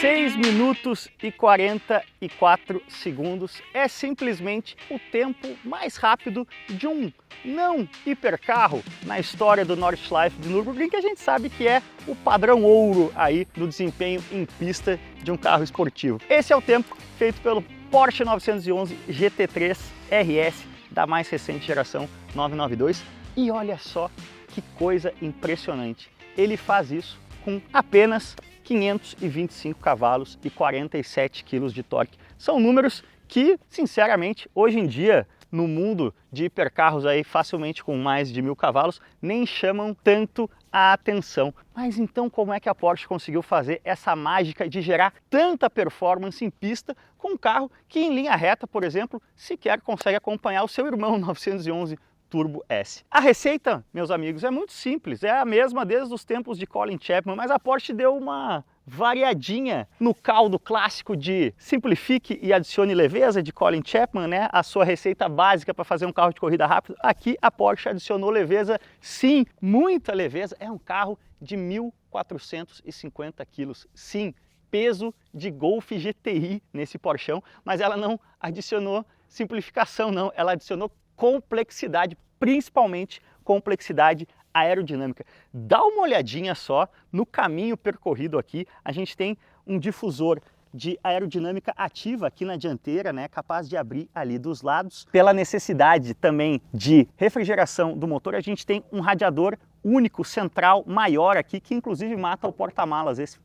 6 minutos e 44 segundos é simplesmente o tempo mais rápido de um não hipercarro na história do Nordschleife de Nürburgring, que a gente sabe que é o padrão ouro aí do desempenho em pista de um carro esportivo. Esse é o tempo feito pelo Porsche 911 GT3 RS da mais recente geração 992 e olha só que coisa impressionante, ele faz isso com apenas 525 cavalos e 47 kg de torque. São números que, sinceramente, hoje em dia, no mundo de hipercarros aí facilmente com mais de 1000 cavalos, nem chamam tanto a atenção. Mas então como é que a Porsche conseguiu fazer essa mágica de gerar tanta performance em pista com um carro que em linha reta, por exemplo, sequer consegue acompanhar o seu irmão 911 Turbo S. A receita, meus amigos, é muito simples, é a mesma desde os tempos de Colin Chapman, mas a Porsche deu uma variadinha no caldo clássico de simplifique e adicione leveza de Colin Chapman, né? A sua receita básica para fazer um carro de corrida rápido. Aqui a Porsche adicionou leveza, sim, muita leveza. É um carro de 1.450 quilos, sim, peso de Golf GTI nesse Porschão, mas ela não adicionou simplificação não, ela adicionou complexidade, principalmente complexidade aerodinâmica. Dá uma olhadinha só no caminho percorrido aqui, a gente tem um difusor de aerodinâmica ativa aqui na dianteira, né, capaz de abrir ali dos lados. Pela necessidade também de refrigeração do motor, a gente tem um radiador único, central, maior aqui, que inclusive mata o porta-malas. Esse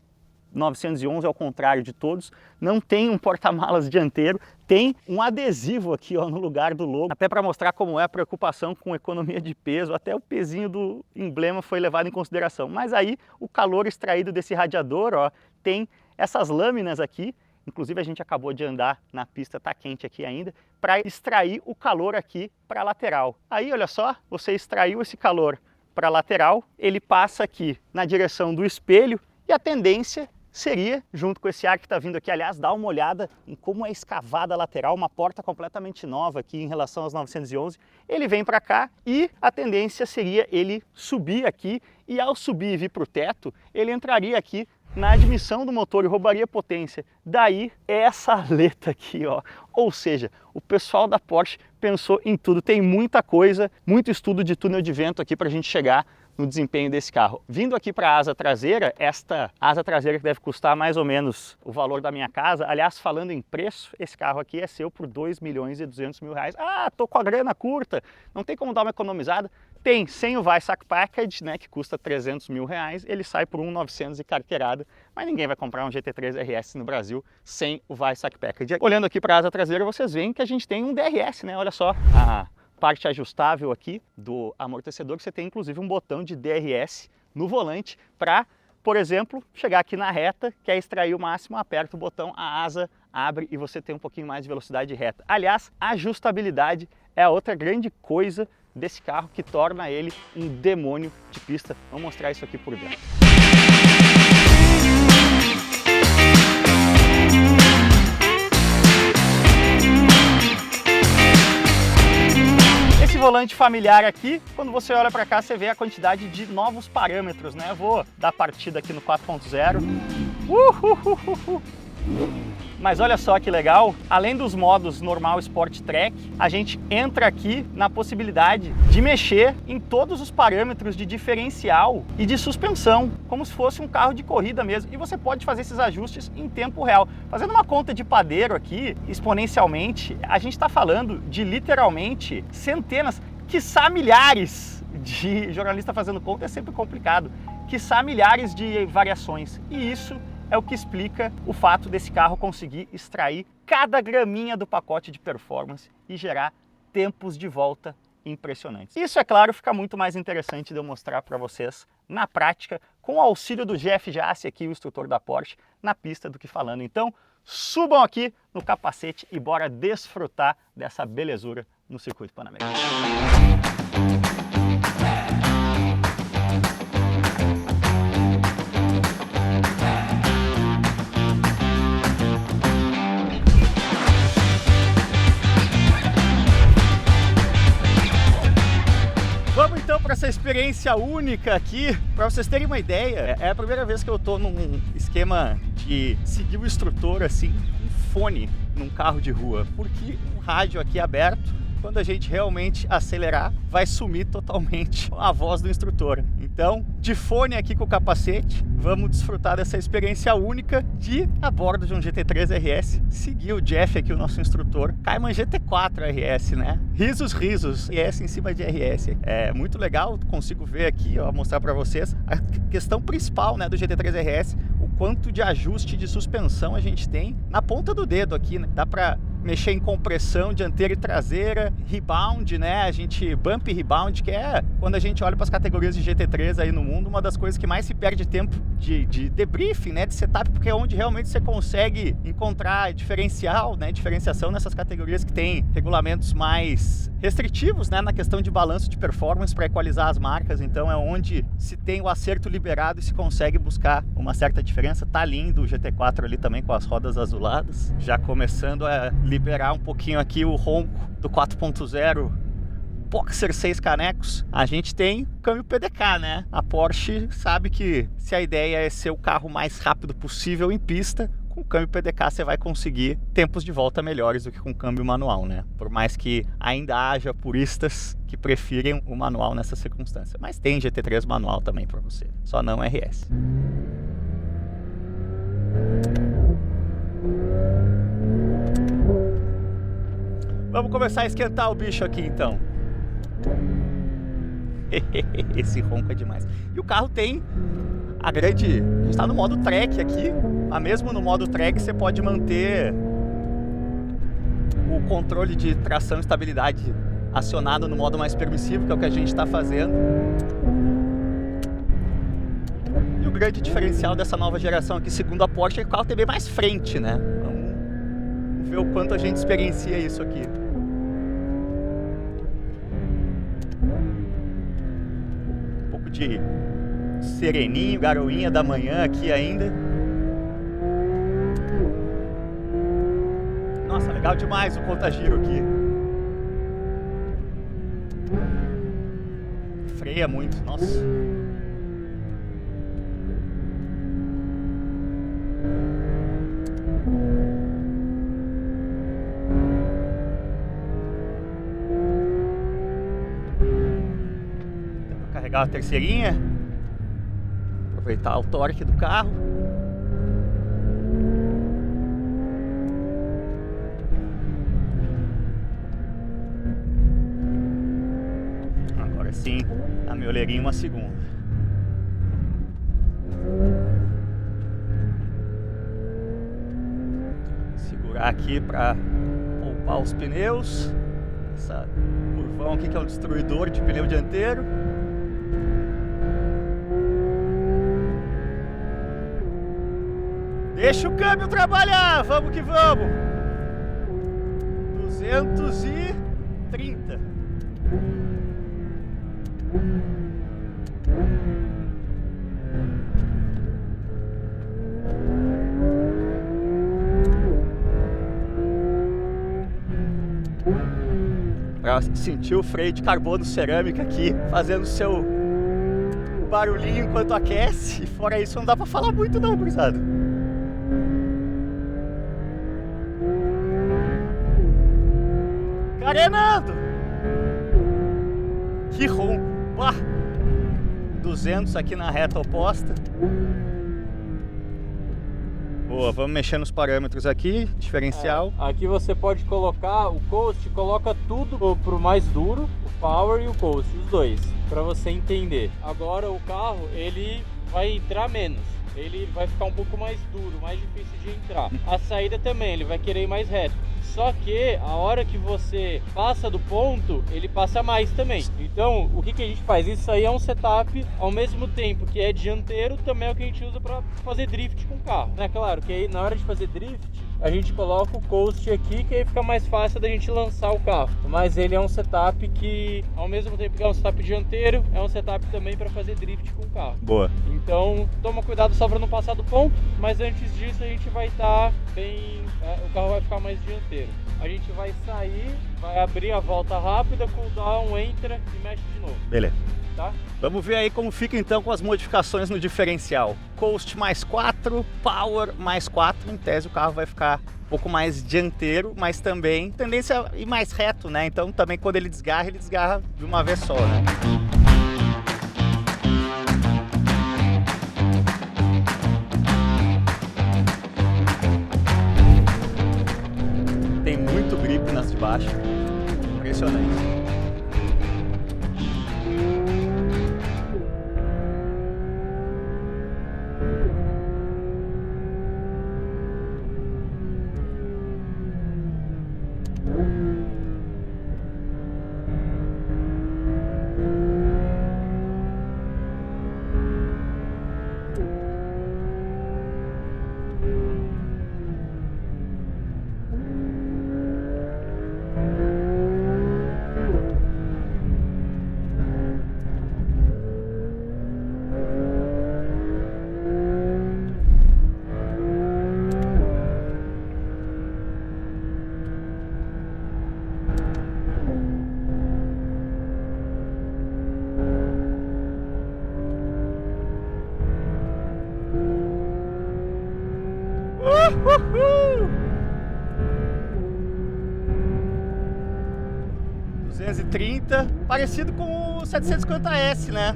911, ao contrário de todos, não tem um porta-malas dianteiro, tem um adesivo aqui ó, no lugar do logo, até para mostrar como é a preocupação com economia de peso, até o pezinho do emblema foi levado em consideração. Mas aí o calor extraído desse radiador, ó, tem essas lâminas aqui, inclusive a gente acabou de andar na pista, tá quente aqui ainda, para extrair o calor aqui para a lateral. Aí olha só, você extraiu esse calor para a lateral, ele passa aqui na direção do espelho e a tendência seria, junto com esse ar que está vindo aqui, aliás, dá uma olhada em como é escavada a lateral, uma porta completamente nova aqui em relação aos 911, ele vem para cá e a tendência seria ele subir aqui e ao subir e vir para o teto, ele entraria aqui na admissão do motor e roubaria potência. Daí essa aleta aqui, ó. Ou seja, o pessoal da Porsche pensou em tudo, tem muita coisa, muito estudo de túnel de vento aqui para a gente chegar no desempenho desse carro. Vindo aqui para a asa traseira, esta asa traseira que deve custar mais ou menos o valor da minha casa, aliás, falando em preço, esse carro aqui é seu por R$2.200.000. Ah, tô com a grana curta, não tem como dar uma economizada? Tem, sem o Weissach Package, né, que custa R$300.000, ele sai por 1.900 e carteirada, mas ninguém vai comprar um GT3 RS no Brasil sem o Weissach Package. Olhando aqui para a asa traseira, vocês veem que a gente tem um DRS, né, olha só. Parte ajustável aqui do amortecedor, você tem inclusive um botão de DRS no volante para, por exemplo, chegar aqui na reta, quer extrair o máximo, aperta o botão, a asa abre e você tem um pouquinho mais de velocidade reta. Aliás, a ajustabilidade é a outra grande coisa desse carro que torna ele um demônio de pista. Vamos mostrar isso aqui por dentro. Esse volante familiar aqui, quando você olha para cá, você vê a quantidade de novos parâmetros, né? Eu vou dar partida aqui no 4.0. Mas olha só que legal, além dos modos normal, Sport, Track, a gente entra aqui na possibilidade de mexer em todos os parâmetros de diferencial e de suspensão, como se fosse um carro de corrida mesmo. E você pode fazer esses ajustes em tempo real. Fazendo uma conta de padeiro aqui, exponencialmente, a gente está falando de literalmente centenas, quiçá milhares de... Jornalista fazendo conta é sempre complicado. Quiçá milhares de variações. E isso é o que explica o fato desse carro conseguir extrair cada graminha do pacote de performance e gerar tempos de volta impressionantes. Isso, é claro, fica muito mais interessante de eu mostrar para vocês na prática, com o auxílio do Jeff Jassy aqui, o instrutor da Porsche, na pista do que falando. Então, subam aqui no capacete e bora desfrutar dessa belezura no circuito pan-americano. Vamos então para essa experiência única aqui, para vocês terem uma ideia. É a primeira vez que eu estou num esquema de seguir o instrutor assim, com fone num carro de rua, porque o rádio aqui aberto, quando a gente realmente acelerar, vai sumir totalmente a voz do instrutor. Então, de fone aqui com o capacete, vamos desfrutar dessa experiência única de, a bordo de um GT3 RS, seguir o Jeff aqui, o nosso instrutor, Cayman GT4 RS, né? Risos, RS em cima de RS. É muito legal, consigo ver aqui, ó, mostrar para vocês a questão principal, né, do GT3 RS, o quanto de ajuste de suspensão a gente tem na ponta do dedo aqui, né? Dá para mexer em compressão dianteira e traseira, rebound, né? A gente bump e rebound, que é quando a gente olha para as categorias de GT3 aí no mundo, uma das coisas que mais se perde tempo de debriefing, né? De setup, porque é onde realmente você consegue encontrar diferencial, né? Diferenciação nessas categorias que tem regulamentos mais restritivos, né? Na questão de balanço de performance para equalizar as marcas. Então é onde se tem o acerto liberado e se consegue buscar uma certa diferença. Tá lindo o GT4 ali também com as rodas azuladas, já começando a liberar um pouquinho aqui o ronco do 4.0 Boxer 6 canecos. A gente tem câmbio PDK, né? A Porsche sabe que se a ideia é ser o carro mais rápido possível em pista, com o câmbio PDK você vai conseguir tempos de volta melhores do que com o câmbio manual, né? Por mais que ainda haja puristas que prefirem o manual nessa circunstância. Mas tem GT3 manual também para você, só não RS. Vamos começar a esquentar o bicho aqui então. Esse ronco é demais. E o carro tem a gente está no modo track aqui, mas mesmo no modo track você pode manter o controle de tração e estabilidade acionado no modo mais permissivo, que é o que a gente está fazendo. E o grande diferencial dessa nova geração aqui, segundo a Porsche, é que o carro tem bem mais frente, né? Vamos ver o quanto a gente experiencia isso aqui. Um pouco de sereninho, garoinha da manhã aqui ainda. Nossa, legal demais o contagiro aqui. Freia muito, nossa. Dá pra carregar a terceirinha. Aproveitar o torque do carro. Agora sim, a mioleirinha uma segunda. Segurar aqui para poupar os pneus. Essa curvão aqui que é um destruidor de pneu dianteiro. Deixa o câmbio trabalhar, vamos que vamos. 230. Pra sentir o freio de carbono cerâmica aqui, fazendo seu barulhinho enquanto aquece. E fora isso não dá pra falar muito não, gurizada. Carenando! Que ronco! Pá! 200 aqui na reta oposta. Boa, vamos mexer nos parâmetros aqui, diferencial. Aqui você pode colocar o coast, coloca tudo pro mais duro, o power e o coast, os dois, para você entender. Agora o carro, ele vai entrar menos. Ele vai ficar um pouco mais duro, mais difícil de entrar. A saída também, ele vai querer ir mais reto. Só que a hora que você passa do ponto, ele passa mais também. Então, o que a gente faz? Isso aí é um setup, ao mesmo tempo que é dianteiro, também é o que a gente usa para fazer drift com o carro. É claro que aí na hora de fazer drift, a gente coloca o coast aqui, que aí fica mais fácil da gente lançar o carro. Mas ele é um setup que, ao mesmo tempo que é um setup dianteiro, é um setup também para fazer drift com o carro. Boa. Então, toma cuidado só para não passar do ponto, mas antes disso a gente vai estar bem... o carro vai ficar mais dianteiro. A gente vai sair, vai abrir a volta rápida, cooldown, entra e mexe de novo. Beleza. Tá? Vamos ver aí como fica então com as modificações no diferencial. Coast mais 4, Power mais 4, em tese o carro vai ficar um pouco mais dianteiro, mas também tendência a ir mais reto, né? Então também quando ele desgarra de uma vez só, né? Tem muito grip nas de baixo, impressionante. Uhul! 230, parecido com o 750S, né?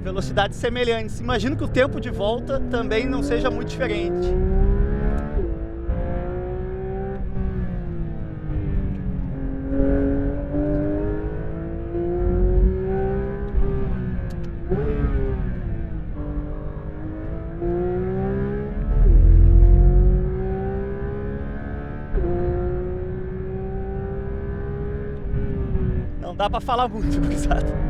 Velocidades semelhantes. Imagino que o tempo de volta também não seja muito diferente. Não dá pra falar muito, gurizada.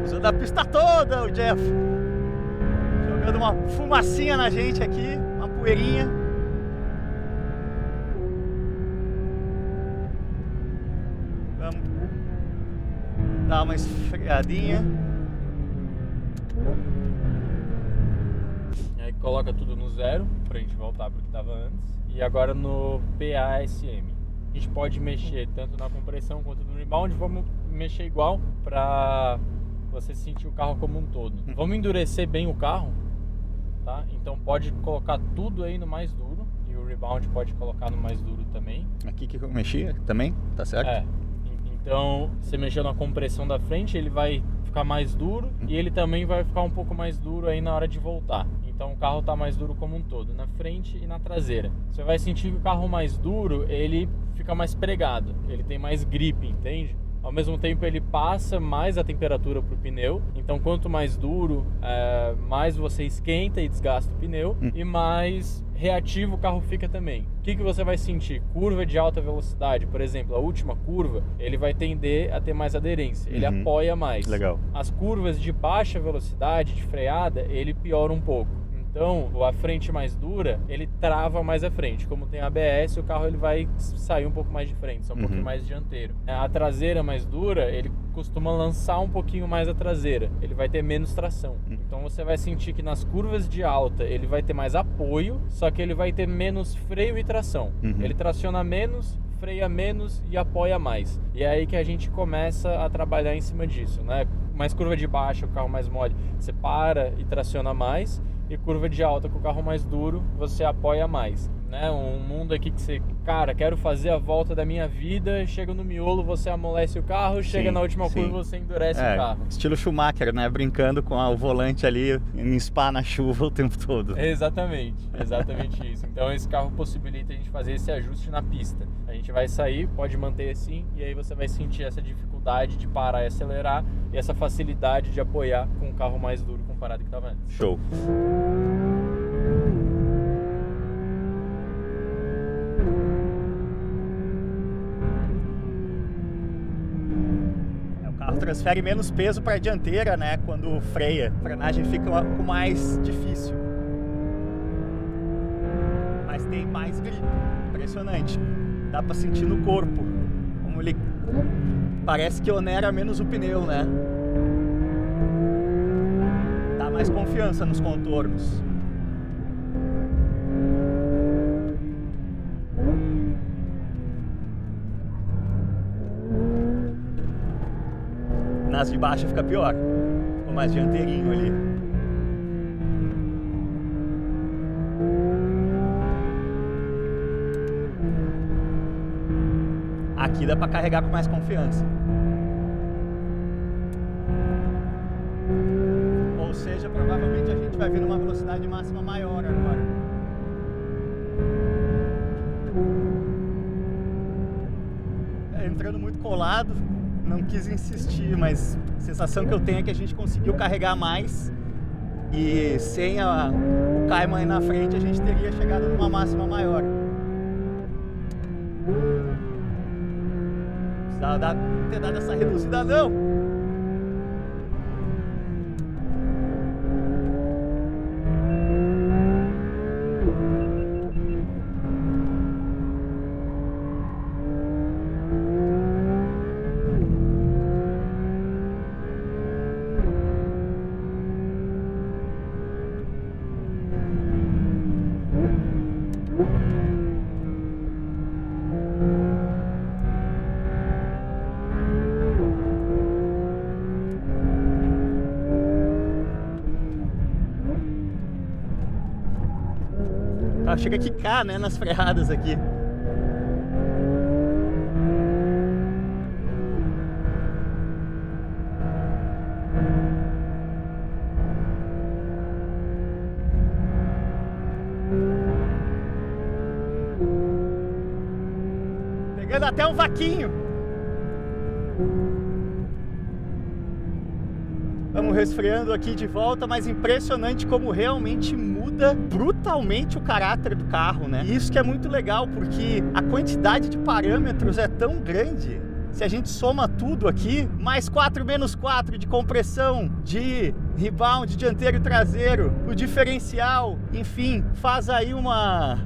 Usando a pista toda, o Jeff. Jogando uma fumacinha na gente aqui, uma poeirinha. Vamos dar uma esfriadinha. E aí coloca tudo no zero, pra gente voltar pro que tava antes. E agora no PASM. A gente pode mexer tanto na compressão quanto no rebound. Vamos mexer igual pra você sentir o carro como um todo. Vamos endurecer bem o carro, tá? Então pode colocar tudo aí no mais duro. E o rebound pode colocar no mais duro também. Aqui que eu mexi também, tá certo? É. Então você mexeu na compressão da frente, ele vai ficar mais duro. E ele também vai ficar um pouco mais duro aí na hora de voltar. Então o carro tá mais duro como um todo, na frente e na traseira. Você vai sentir que o carro mais duro, ele fica mais pregado, ele tem mais grip, entende? Ao mesmo tempo ele passa mais a temperatura pro pneu, então quanto mais duro, mais você esquenta e desgasta o pneu e mais reativo o carro fica também. O que você vai sentir? Curva de alta velocidade, por exemplo, a última curva, ele vai tender a ter mais aderência, ele apoia mais. Legal. As curvas de baixa velocidade, de freada, ele piora um pouco. Então, a frente mais dura, ele trava mais a frente. Como tem ABS, o carro ele vai sair um pouco mais de frente, um pouquinho mais dianteiro. A traseira mais dura, ele costuma lançar um pouquinho mais a traseira. Ele vai ter menos tração. Então você vai sentir que nas curvas de alta, ele vai ter mais apoio, só que ele vai ter menos freio e tração. Ele traciona menos, freia menos e apoia mais. E é aí que a gente começa a trabalhar em cima disso, né? Mais curva de baixa, o carro mais mole, você para e traciona mais. E curva de alta com o carro mais duro, você apoia mais, né? Um mundo aqui que você, cara, quero fazer a volta da minha vida, chega no miolo, você amolece o carro, chega na última curva, você endurece o carro. Estilo Schumacher, né? Brincando com o volante ali em Spa na chuva o tempo todo. Exatamente isso. Então esse carro possibilita a gente fazer esse ajuste na pista. A gente vai sair, pode manter assim, e aí você vai sentir essa dificuldade de parar e acelerar, e essa facilidade de apoiar com o carro mais duro comparado ao que estava antes. Show! carro transfere menos peso para a dianteira, né? Quando freia, a frenagem fica mais difícil. Mas tem mais grip, impressionante. Dá para sentir no corpo, como ele parece que onera menos o pneu, né? Dá mais confiança nos contornos. Nas de baixo fica pior, ficou mais dianteirinho ali. Aqui dá para carregar com mais confiança. Ou seja, provavelmente a gente vai vir numa velocidade máxima maior agora. Entrando muito colado, não quis insistir, mas a sensação que eu tenho é que a gente conseguiu carregar mais e sem o Cayman aí na frente a gente teria chegado numa máxima maior. Precisava ter dado essa reduzida não. Chega a quicar, né, nas freadas aqui. Pegando até um vaquinho. Vamos resfriando aqui de volta, mas impressionante como realmente muda brutalmente o caráter do carro, né? E isso que é muito legal, porque a quantidade de parâmetros é tão grande. Se a gente soma tudo aqui, mais 4 menos 4 de compressão, de rebound dianteiro e traseiro, o diferencial, enfim, faz aí uma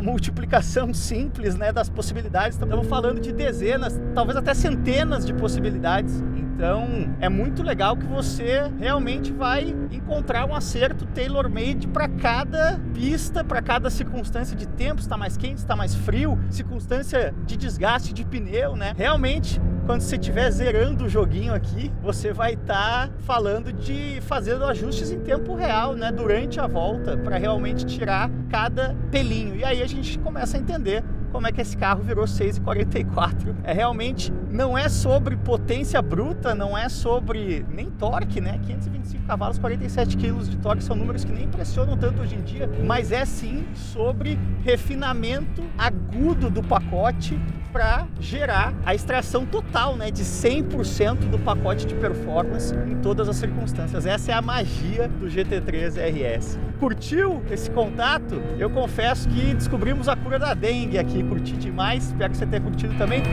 multiplicação simples, né, das possibilidades. Estamos falando de dezenas, talvez até centenas de possibilidades. Então é muito legal que você realmente vai encontrar um acerto tailor-made para cada pista, para cada circunstância de tempo, se está mais quente, se está mais frio, circunstância de desgaste de pneu, né? Realmente, quando você estiver zerando o joguinho aqui, você vai estar falando de fazendo ajustes em tempo real, né, durante a volta, para realmente tirar cada pelinho. E aí a gente começa a entender como é que esse carro virou 6,44. Realmente não é sobre potência bruta, não é sobre nem torque, né? 525 cavalos, 47 kg de torque, são números que nem impressionam tanto hoje em dia, mas é sim sobre refinamento agudo do pacote para gerar a extração total, né, de 100% do pacote de performance em todas as circunstâncias. Essa é a magia do GT3 RS. Curtiu esse contato? Eu confesso que descobrimos a cura da dengue aqui, curti demais, espero que você tenha curtido também.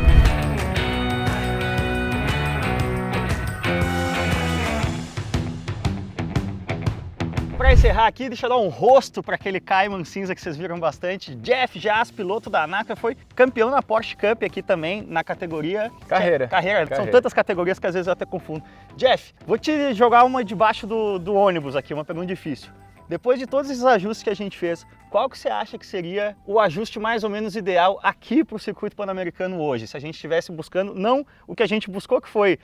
Para encerrar aqui, deixa eu dar um rosto para aquele Cayman cinza que vocês viram bastante. Jeff Jass, piloto da NACA, foi campeão na Porsche Cup aqui também, na categoria... Carreira. São tantas categorias que às vezes eu até confundo. Jeff, vou te jogar uma debaixo do ônibus aqui, uma pergunta difícil. Depois de todos esses ajustes que a gente fez, qual que você acha que seria o ajuste mais ou menos ideal aqui para o circuito pan-americano hoje? Se a gente estivesse buscando, não o que a gente buscou, que foi...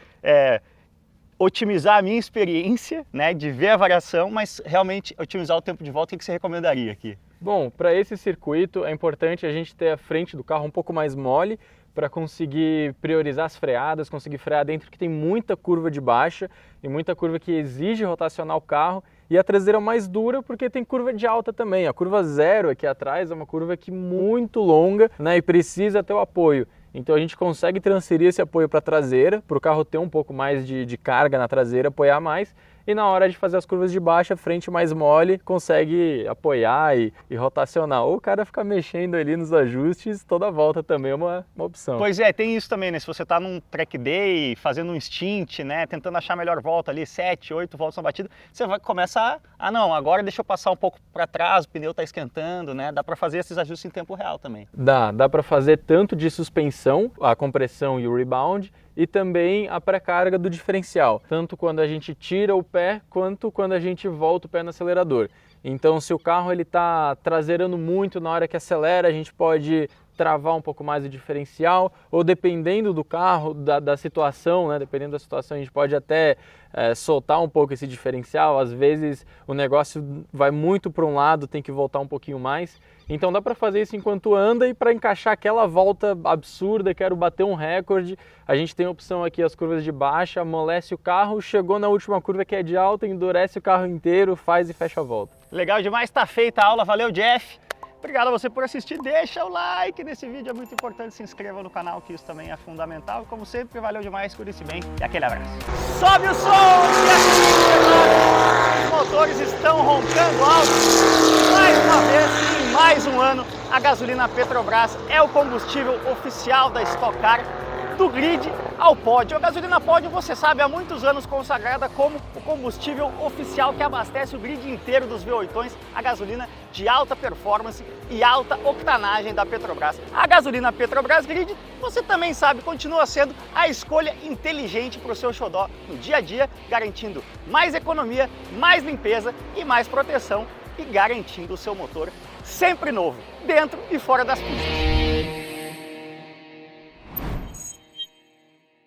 otimizar a minha experiência, né, de ver a variação, mas realmente otimizar o tempo de volta, o que você recomendaria aqui? Bom, para esse circuito é importante a gente ter a frente do carro um pouco mais mole para conseguir priorizar as freadas, conseguir frear dentro que tem muita curva de baixa e muita curva que exige rotacionar o carro, e a traseira mais dura porque tem curva de alta também. A curva 0 aqui atrás é uma curva que muito longa, né, e precisa ter o apoio. Então a gente consegue transferir esse apoio para a traseira, para o carro ter um pouco mais de carga na traseira, apoiar mais, e na hora de fazer as curvas de baixa, frente mais mole, consegue apoiar e rotacionar. Ou o cara ficar mexendo ali nos ajustes, toda a volta também é uma opção. Pois é, tem isso também, né? Se você tá num track day, fazendo um stint, né? Tentando achar a melhor volta ali, 7, 8 voltas na batida, você vai começar não, agora deixa eu passar um pouco para trás, o pneu tá esquentando, né? Dá para fazer esses ajustes em tempo real também. Dá para fazer tanto de suspensão, a compressão e o rebound, e também a pré-carga do diferencial, tanto quando a gente tira o pé, quanto quando a gente volta o pé no acelerador. Então, se o carro ele está traseirando muito na hora que acelera, a gente pode travar um pouco mais o diferencial, ou dependendo do carro, da situação, né? Dependendo da situação, a gente pode até soltar um pouco esse diferencial. Às vezes o negócio vai muito para um lado, tem que voltar um pouquinho mais. Então dá para fazer isso enquanto anda, e para encaixar aquela volta absurda, quero bater um recorde, a gente tem a opção aqui, as curvas de baixa, amolece o carro, chegou na última curva que é de alta, endurece o carro inteiro, faz e fecha a volta. Legal demais, tá feita a aula, valeu Jeff! Obrigado a você por assistir, deixa o like nesse vídeo, é muito importante, se inscreva no canal que isso também é fundamental. E como sempre, valeu demais, cuide-se bem e aquele abraço. Sobe o som! Os motores estão roncando alto. Mais uma vez, em mais um ano, a gasolina Petrobras é o combustível oficial da Stock Car, do grid ao pódio. A gasolina pódio, você sabe, há muitos anos consagrada como o combustível oficial que abastece o grid inteiro dos V8ões, a gasolina de alta performance e alta octanagem da Petrobras. A gasolina Petrobras Grid, você também sabe, continua sendo a escolha inteligente para o seu xodó no dia a dia, garantindo mais economia, mais limpeza e mais proteção, e garantindo o seu motor sempre novo, dentro e fora das pistas.